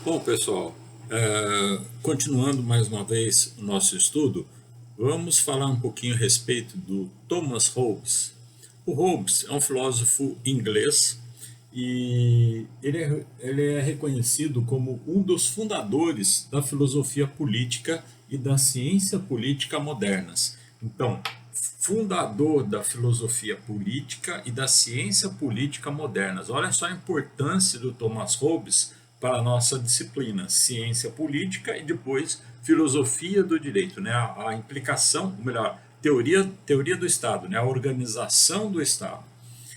Bom, pessoal, continuando mais uma vez o nosso estudo, vamos falar um pouquinho a respeito do Thomas Hobbes. O Hobbes é um filósofo inglês e ele é reconhecido como um dos fundadores da filosofia política e da ciência política modernas. Então, fundador da filosofia política e da ciência política modernas. Olha só a importância do Thomas Hobbes para a nossa disciplina, ciência política e depois filosofia do direito, né? A implicação, ou melhor, teoria do Estado, né? A organização do Estado.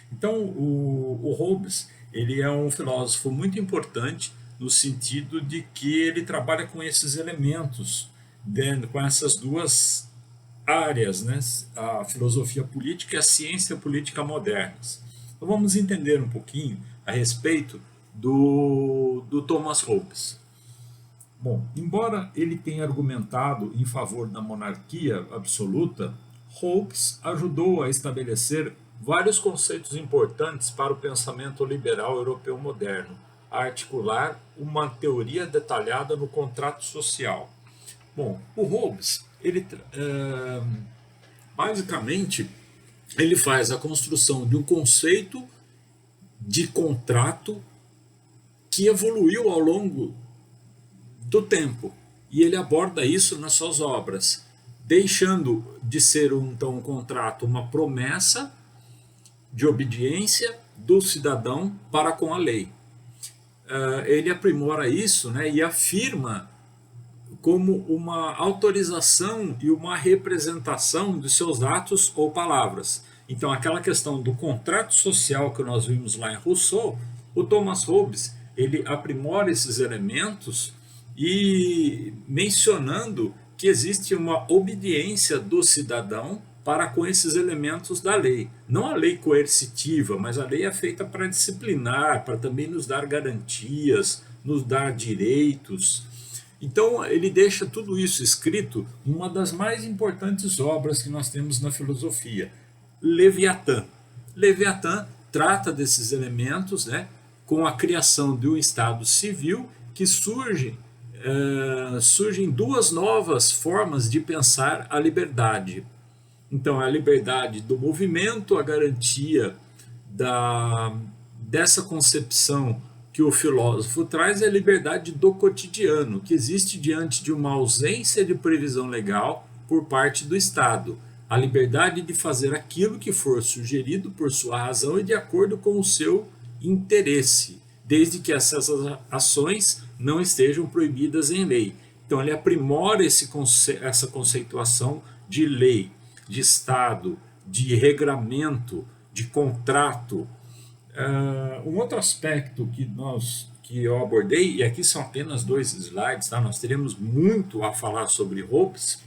Então, o Hobbes ele é um filósofo muito importante no sentido de que ele trabalha com esses elementos, com essas duas áreas, né? A filosofia política e a ciência política modernas. Então vamos entender um pouquinho a respeito do Thomas Hobbes. Bom, embora ele tenha argumentado em favor da monarquia absoluta, Hobbes ajudou a estabelecer vários conceitos importantes para o pensamento liberal europeu moderno, a articular uma teoria detalhada no contrato social. Bom, o Hobbes, basicamente, ele faz a construção de um conceito de contrato que evoluiu ao longo do tempo. E ele aborda isso nas suas obras, deixando de ser então um contrato uma promessa de obediência do cidadão para com a lei. Ele aprimora isso, né, e afirma como uma autorização e uma representação de seus atos ou palavras. Então, aquela questão do contrato social que nós vimos lá em Rousseau, o Thomas Hobbes ele aprimora esses elementos e mencionando que existe uma obediência do cidadão para com esses elementos da lei. Não a lei coercitiva, mas a lei é feita para disciplinar, para também nos dar garantias, nos dar direitos. Então, ele deixa tudo isso escrito em uma das mais importantes obras que nós temos na filosofia, Leviatã. Leviatã trata desses elementos, né, com a criação de um Estado civil que surgem duas novas formas de pensar a liberdade. Então, a liberdade do movimento, a garantia dessa concepção que o filósofo traz é a liberdade do cotidiano, que existe diante de uma ausência de previsão legal por parte do Estado. A liberdade de fazer aquilo que for sugerido por sua razão e de acordo com o seu interesse, desde que essas ações não estejam proibidas em lei. Então, ele aprimora essa conceituação de lei, de Estado, de regramento, de contrato. Um outro aspecto que eu abordei, e aqui são apenas 2 slides, tá? Nós teremos muito a falar sobre Hobbes,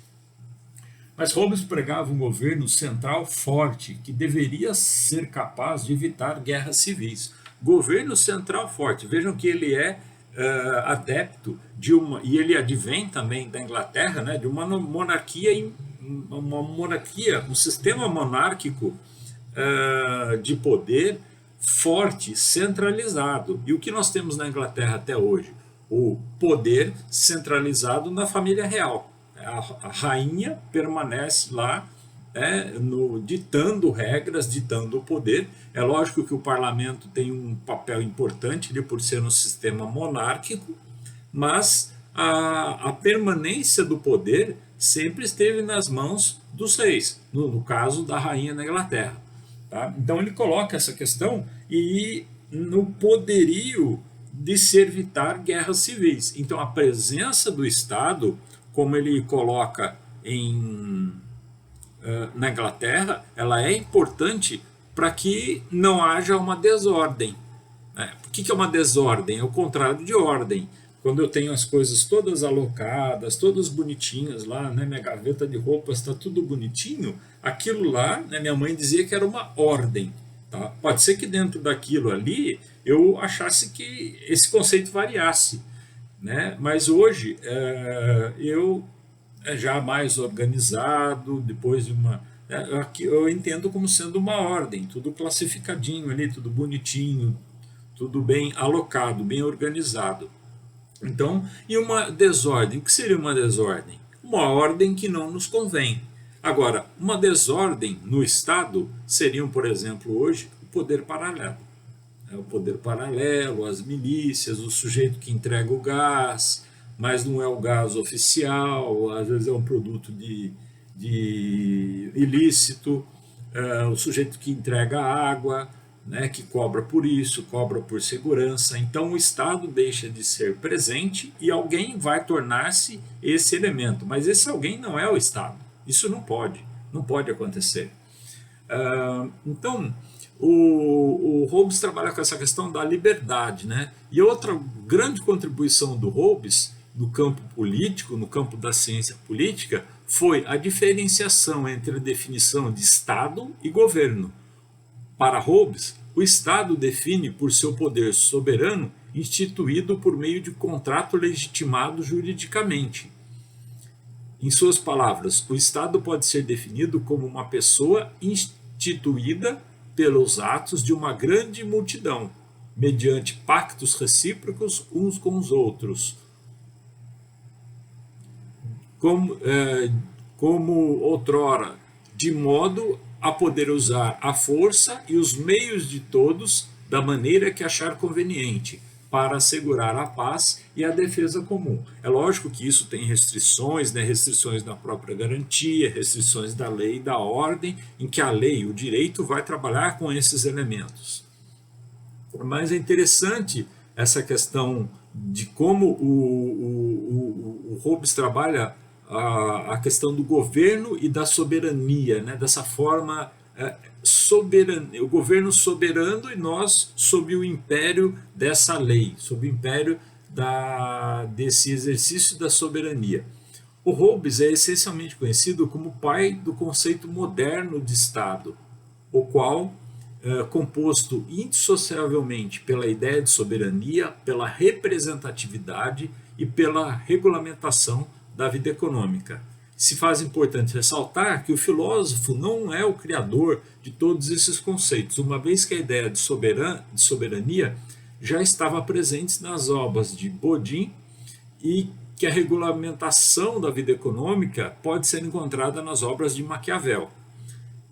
mas Hobbes pregava um governo central forte que deveria ser capaz de evitar guerras civis. Governo central forte. Vejam que ele é adepto de e ele advém também da Inglaterra, né, de uma monarquia, um sistema monárquico de poder forte, centralizado. E o que nós temos na Inglaterra até hoje? O poder centralizado na família real. A rainha permanece lá, ditando regras, ditando o poder. É lógico que o parlamento tem um papel importante por ser um sistema monárquico, mas a permanência do poder sempre esteve nas mãos dos reis, no caso da rainha na Inglaterra. Tá? Então ele coloca essa questão e no poderio de se evitar guerras civis. Então a presença do Estado, como ele coloca na Inglaterra, ela é importante para que não haja uma desordem. Né? O que é uma desordem? É o contrário de ordem. Quando eu tenho as coisas todas alocadas, todas bonitinhas lá, né, minha gaveta de roupas está tudo bonitinho, aquilo lá, né, minha mãe dizia que era uma ordem. Tá? Pode ser que dentro daquilo ali eu achasse que esse conceito variasse. Né? Mas hoje eu já mais organizado, depois de uma. Eu entendo como sendo uma ordem, tudo classificadinho ali, tudo bonitinho, tudo bem alocado, bem organizado. Então, e uma desordem? O que seria uma desordem? Uma ordem que não nos convém. Agora, uma desordem no Estado seriam, por exemplo, hoje, o poder paralelo. O poder paralelo, as milícias, o sujeito que entrega o gás, mas não é o gás oficial, às vezes é um produto de ilícito, o sujeito que entrega a água, né, que cobra por isso, cobra por segurança. Então o Estado deixa de ser presente e alguém vai tornar-se esse elemento. Mas esse alguém não é o Estado. Isso não pode acontecer. Então, o Hobbes trabalha com essa questão da liberdade, né? E outra grande contribuição do Hobbes no campo político, no campo da ciência política, foi a diferenciação entre a definição de Estado e governo. Para Hobbes, o Estado define por seu poder soberano instituído por meio de contrato legitimado juridicamente. Em suas palavras, o Estado pode ser definido como uma pessoa instituída pelos atos de uma grande multidão, mediante pactos recíprocos uns com os outros, como outrora, de modo a poder usar a força e os meios de todos da maneira que achar conveniente, para assegurar a paz e a defesa comum. É lógico que isso tem restrições, né? Restrições da própria garantia, restrições da lei e da ordem, em que a lei, o direito, vai trabalhar com esses elementos. Mas é interessante essa questão de como o Hobbes trabalha a questão do governo e da soberania, né? Dessa forma, o governo soberano e nós sob o império dessa lei, sob o império desse exercício da soberania. O Hobbes é essencialmente conhecido como pai do conceito moderno de Estado, o qual composto indissociavelmente pela ideia de soberania, pela representatividade e pela regulamentação da vida econômica. Se faz importante ressaltar que o filósofo não é o criador de todos esses conceitos, uma vez que a ideia de soberania já estava presente nas obras de Bodin e que a regulamentação da vida econômica pode ser encontrada nas obras de Maquiavel.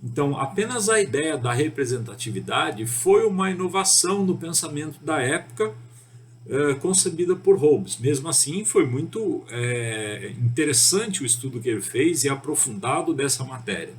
Então, apenas a ideia da representatividade foi uma inovação no pensamento da época concebida por Hobbes. Mesmo assim, foi muito interessante o estudo que ele fez e aprofundado dessa matéria.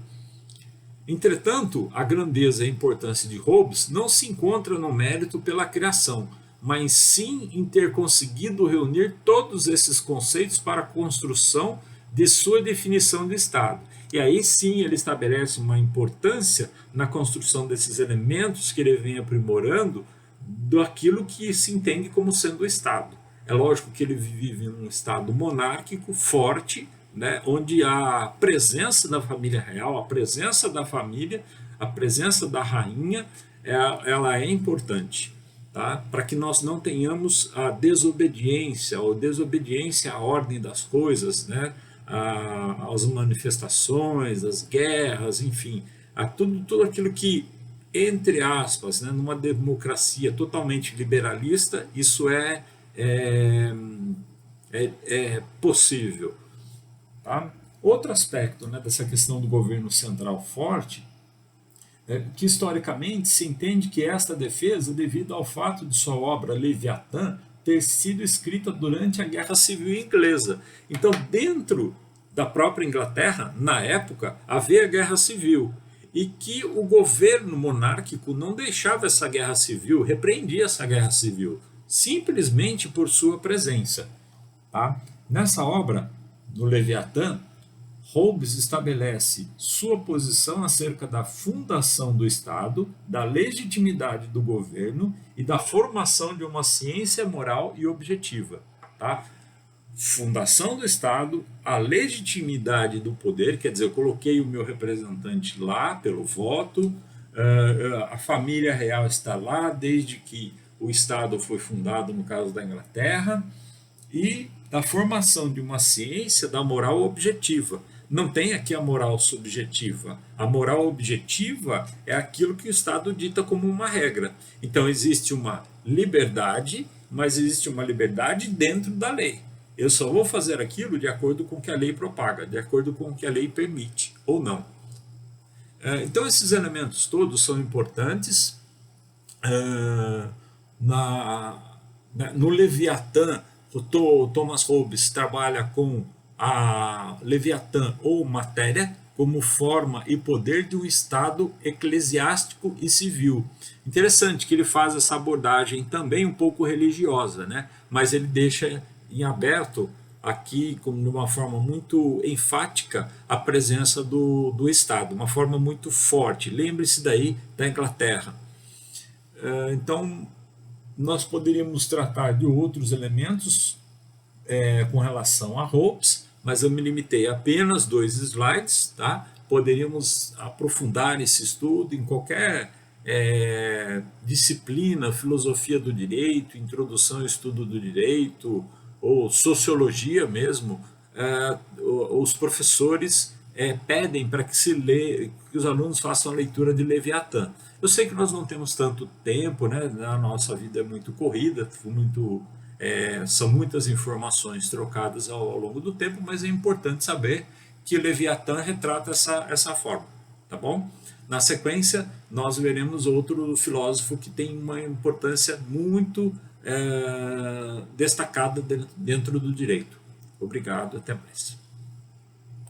Entretanto, a grandeza e a importância de Hobbes não se encontra no mérito pela criação, mas sim em ter conseguido reunir todos esses conceitos para a construção de sua definição de Estado. E aí sim ele estabelece uma importância na construção desses elementos que ele vem aprimorando daquilo que se entende como sendo o Estado. É lógico que ele vive num Estado monárquico forte, né, onde a presença da família real, a presença da família, a presença da rainha, ela é importante, tá? Para que nós não tenhamos a desobediência ou desobediência à ordem das coisas, né? Às manifestações, às guerras, enfim, a tudo aquilo que, entre aspas, né, numa democracia totalmente liberalista, isso é possível. Tá? Outro aspecto, né, dessa questão do governo central forte é que historicamente se entende que esta defesa devido ao fato de sua obra Leviatã ter sido escrita durante a Guerra Civil Inglesa. Então, dentro da própria Inglaterra, na época, havia guerra civil e que o governo monárquico não deixava essa guerra civil, repreendia essa guerra civil, simplesmente por sua presença. Tá? Nessa obra, no Leviatã, Hobbes estabelece sua posição acerca da fundação do Estado, da legitimidade do governo e da formação de uma ciência moral e objetiva. Tá? Fundação do Estado, a legitimidade do poder, quer dizer, eu coloquei o meu representante lá pelo voto, a família real está lá desde que o Estado foi fundado, no caso da Inglaterra, e da formação de uma ciência da moral objetiva. Não tem aqui a moral subjetiva. A moral objetiva é aquilo que o Estado dita como uma regra. Então existe uma liberdade, mas existe uma liberdade dentro da lei. Eu só vou fazer aquilo de acordo com o que a lei propaga, de acordo com o que a lei permite, ou não. Então, esses elementos todos são importantes. No Leviatã, o Thomas Hobbes trabalha com a Leviatã ou matéria como forma e poder de um Estado eclesiástico e civil. Interessante que ele faz essa abordagem também um pouco religiosa, né? Mas ele deixa em aberto aqui, como de uma forma muito enfática, a presença do Estado, uma forma muito forte. Lembre-se daí da Inglaterra. Então, nós poderíamos tratar de outros elementos com relação a Hobbes, mas eu me limitei a apenas 2 slides, tá? Poderíamos aprofundar esse estudo em qualquer disciplina, filosofia do direito, introdução ao estudo do direito, ou sociologia mesmo. Os professores pedem para que os alunos façam a leitura de Leviatã. Eu sei que nós não temos tanto tempo, né? A nossa vida é muito corrida, são muitas informações trocadas ao longo do tempo, mas é importante saber que Leviatã retrata essa forma, tá bom? Na sequência, nós veremos outro filósofo que tem uma importância muito destacada dentro do direito. Obrigado, até mais.